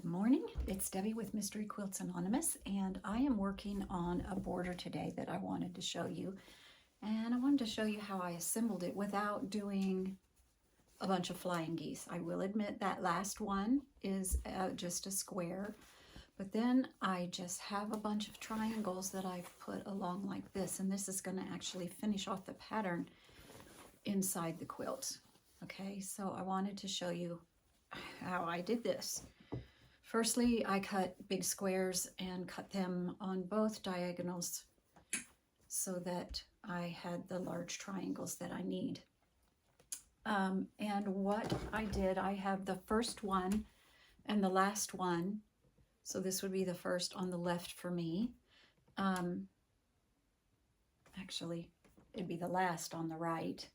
Good morning, it's Debbie with Mystery Quilts Anonymous, and I am working on a border today that I wanted to show you. And I wanted to show you how I assembled it without doing a bunch of flying geese. I will admit that last one is just a square, but then I just have a bunch of triangles that I've put along like this, and this is going to actually finish off the pattern inside the quilt. Okay, so I wanted to show you how I did this. Firstly, I cut big squares and cut them on both diagonals so that I had the large triangles that I need. And what I did, I have the first one and the last one. So this would be the first on the left for me. Actually, it'd be the last on the right.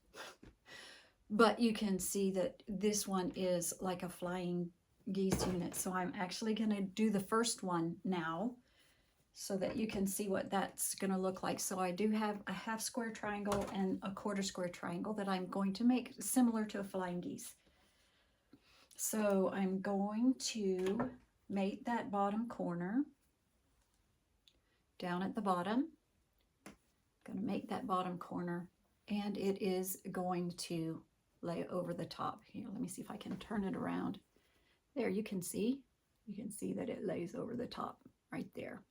But you can see that this one is like a flying geese unit. So I'm actually going to do the first one now so that you can see what that's going to look like. So I do have a half square triangle and a quarter square triangle that I'm going to make similar to a flying geese. So I'm going to make that bottom corner down at the bottom. I'm going to make that bottom corner, and it is going to lay over the top. Here, let me see if I can turn it around. There, you can see that it lays over the top right there.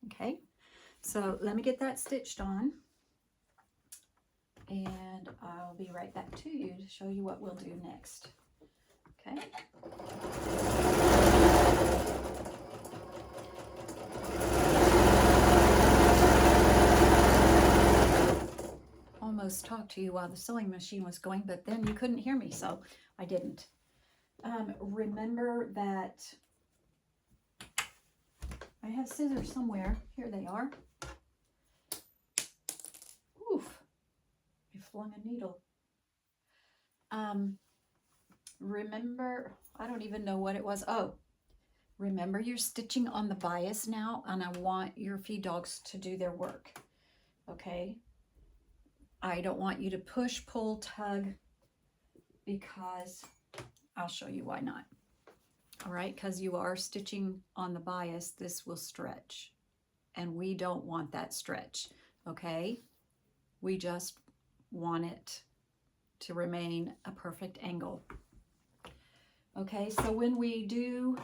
Okay, so let me get that stitched on, and I'll be right back to you to show you what we'll do next. Okay. Almost talked to you while the sewing machine was going, but then you couldn't hear me, so I didn't. Remember that I have scissors somewhere. Here they are. Oof, I flung a needle. Remember, I don't even know what it was. Oh, remember you're stitching on the bias now, and I want your feed dogs to do their work. Okay? I don't want you to push, pull, tug, because I'll show you why not. All right, because you are stitching on the bias, this will stretch, and we don't want that stretch, okay? We just want it to remain a perfect angle. Okay, so when we do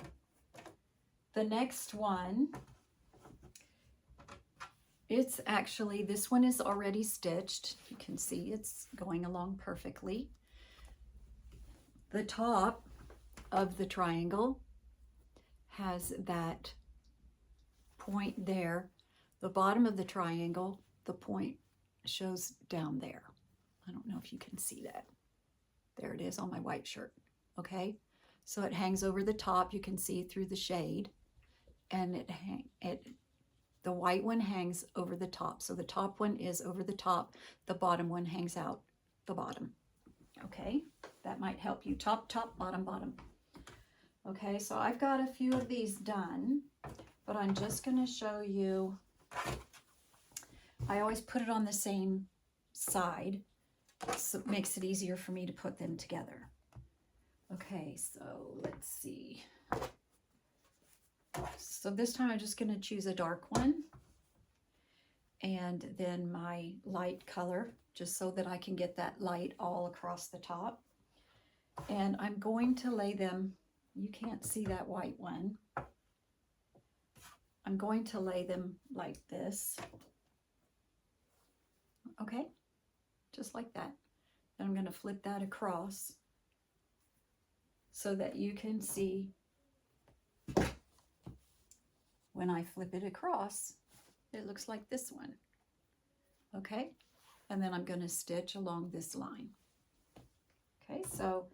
the next one, it's actually, this one is already stitched. You can see it's going along perfectly. The top of the triangle has that point there. The bottom of the triangle, the point shows down there. I don't know if you can see that. There it is on my white shirt. Okay, so it hangs over the top. You can see through the shade, and the white one hangs over the top. So the top one is over the top. The bottom one hangs out the bottom. Okay, that might help you. Top, top, bottom, bottom. Okay, so I've got a few of these done, but I'm just going to show you. I always put it on the same side, so it makes it easier for me to put them together. Okay, so let's see. So this time I'm just going to choose a dark one, and then my light color, just so that I can get that light all across the top. And I'm going to lay them, you can't see that white one. I'm going to lay them like this. Okay, just like that. Then I'm going to flip that across so that you can see when I flip it across, it looks like this one. Okay, and then I'm going to stitch along this line. Okay, so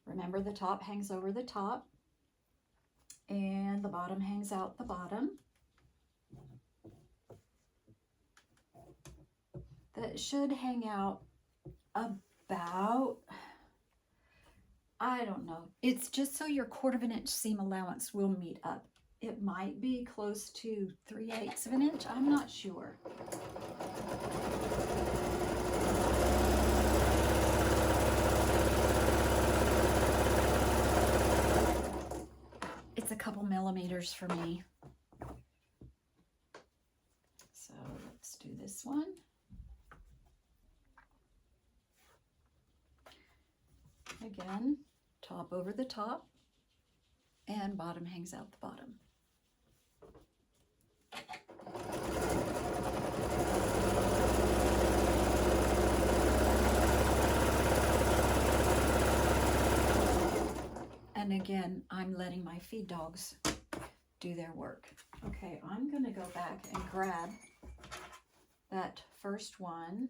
remember the top hangs over the top, and the bottom hangs out the bottom. That should hang out about, I don't know. It's just so your 1/4 inch seam allowance will meet up. It might be close to 3/8 of an inch. I'm not sure. it's a couple millimeters for me. So let's do this one. Again, top over the top, and bottom hangs out the bottom. And again, I'm letting my feed dogs do their work. Okay, I'm going to go back and grab that first one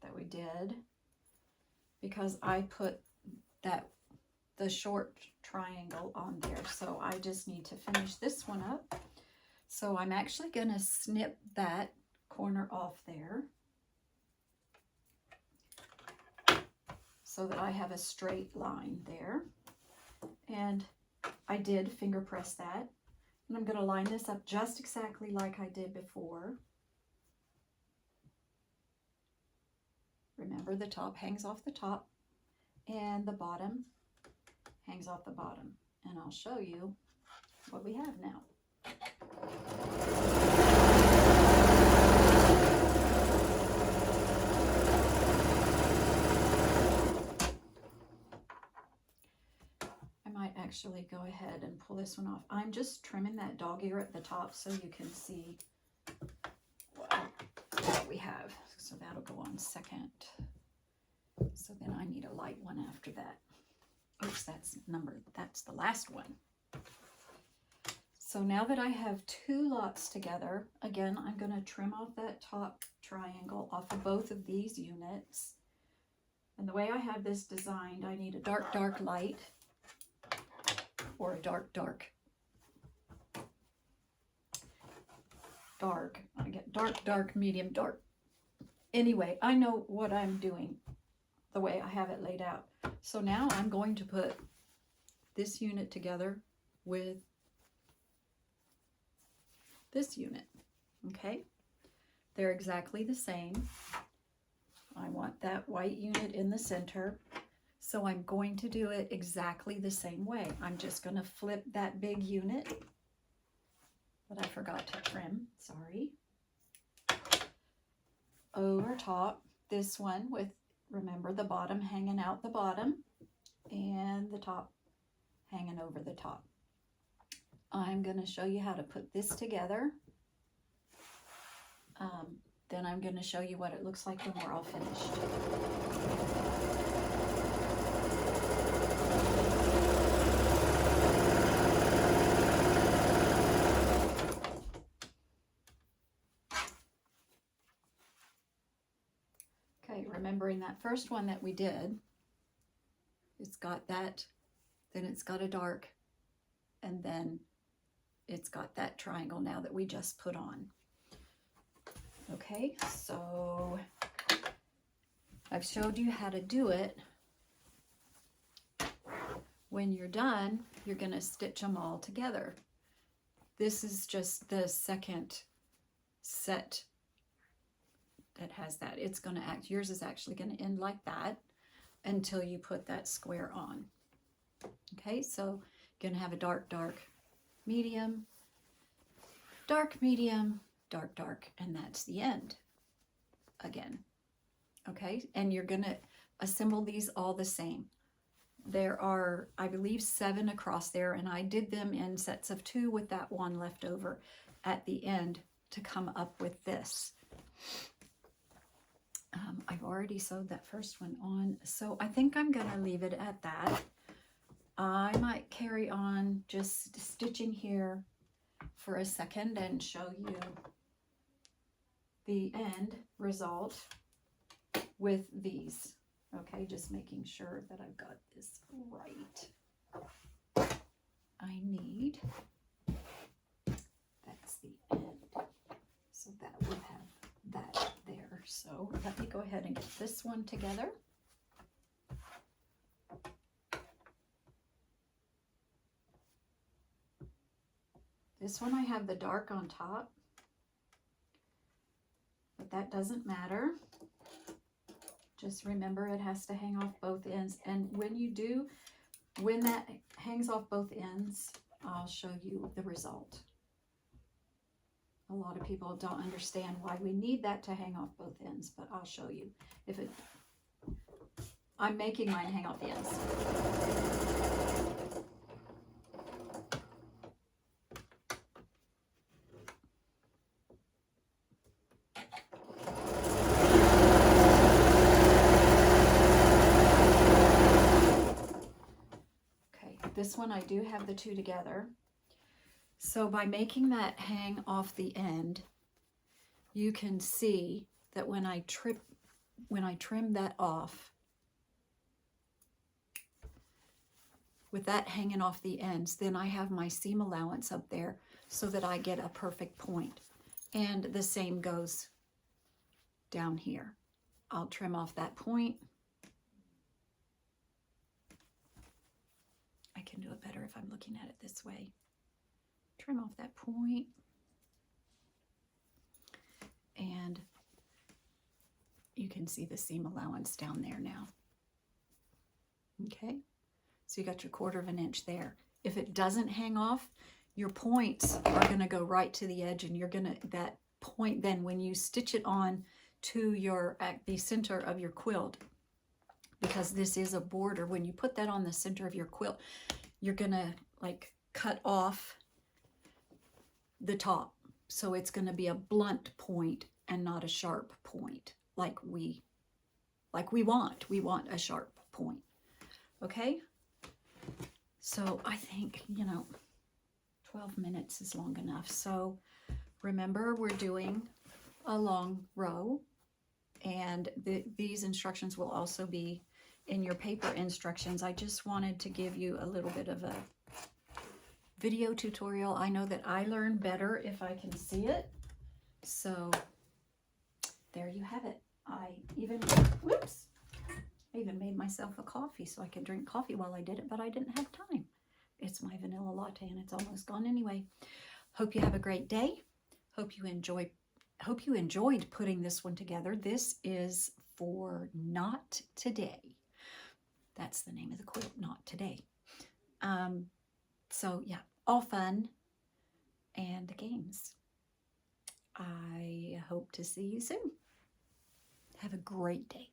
that we did, because I put the short triangle on there. So I just need to finish this one up. So I'm actually going to snip that corner off there so that I have a straight line there. And I did finger press that. And I'm going to line this up just exactly like I did before. Remember, the top hangs off the top and the bottom hangs off the bottom. And I'll show you what we have now. I might actually go ahead and pull this one off. I'm just trimming that dog ear at the top so you can see what we have. So that'll go on second. So then I need a light one after that. Oops, that's the last one. So now that I have two lots together, again, I'm going to trim off that top triangle off of both of these units. And the way I have this designed, I need a dark, dark light or a dark, dark. Dark. I get dark, dark, medium, dark. Anyway, I know what I'm doing the way I have it laid out. So now I'm going to put this unit together with this unit. Okay, they're exactly the same. I want that white unit in the center, so I'm going to do it exactly the same way. I'm just going to flip that big unit that I forgot to trim, sorry, over top this one with, remember, the bottom hanging out the bottom and the top hanging over the top. I'm going to show you how to put this together. Then I'm going to show you what it looks like when we're all finished. Okay, remembering that first one that we did, it's got that, then it's got a dark, and then it's got that triangle now that we just put on. Okay, so I've showed you how to do it. When you're done, you're going to stitch them all together. This is just the second set that has that. It's going to act, yours is actually going to end like that until you put that square on. Okay, so you're going to have a dark, dark, medium, dark, medium, dark, dark, and that's the end again. Okay, and you're going to assemble these all the same. There are, I believe, 7 across there, and I did them in sets of 2 with that one left over at the end to come up with this. I've already sewed that first one on, so I think I'm going to leave it at that. I might carry on just stitching here for a second and show you the end result with these. Okay, just making sure that I've got this right. I need, that's the end. So that will have that there. So let me go ahead and get this one together. This one I have the dark on top, but that doesn't matter. Just remember it has to hang off both ends. And when you do, when that hangs off both ends, I'll show you the result. A lot of people don't understand why we need that to hang off both ends, but I'll show you. I'm making mine hang off the ends. Okay, this one I do have the two together. So by making that hang off the end, you can see that when I trim that off, with that hanging off the ends, then I have my seam allowance up there so that I get a perfect point. And the same goes down here. I'll trim off that point. I can do it better if I'm looking at it this way. Trim off that point. And you can see the seam allowance down there now. Okay, so you got your 1/4 of an inch there. If it doesn't hang off, your points are going to go right to the edge, and you're going to, that point then, when you stitch it on to your, at the center of your quilt, because this is a border, when you put that on the center of your quilt, you're going to like cut off the top. So it's going to be a blunt point and not a sharp point like we want. We want a sharp point. Okay? So I think, 12 minutes is long enough. So remember, we're doing a long row, and these instructions will also be in your paper instructions. I just wanted to give you a little bit of a video tutorial. I know that I learn better if I can see it. So there you have it. I even made myself a coffee so I could drink coffee while I did it, but I didn't have time. It's my vanilla latte and it's almost gone anyway. Hope you have a great day. Hope you enjoyed putting this one together. This is for Not Today. That's the name of the quilt, Not Today. So yeah, all fun and games. I hope to see you soon. Have a great day.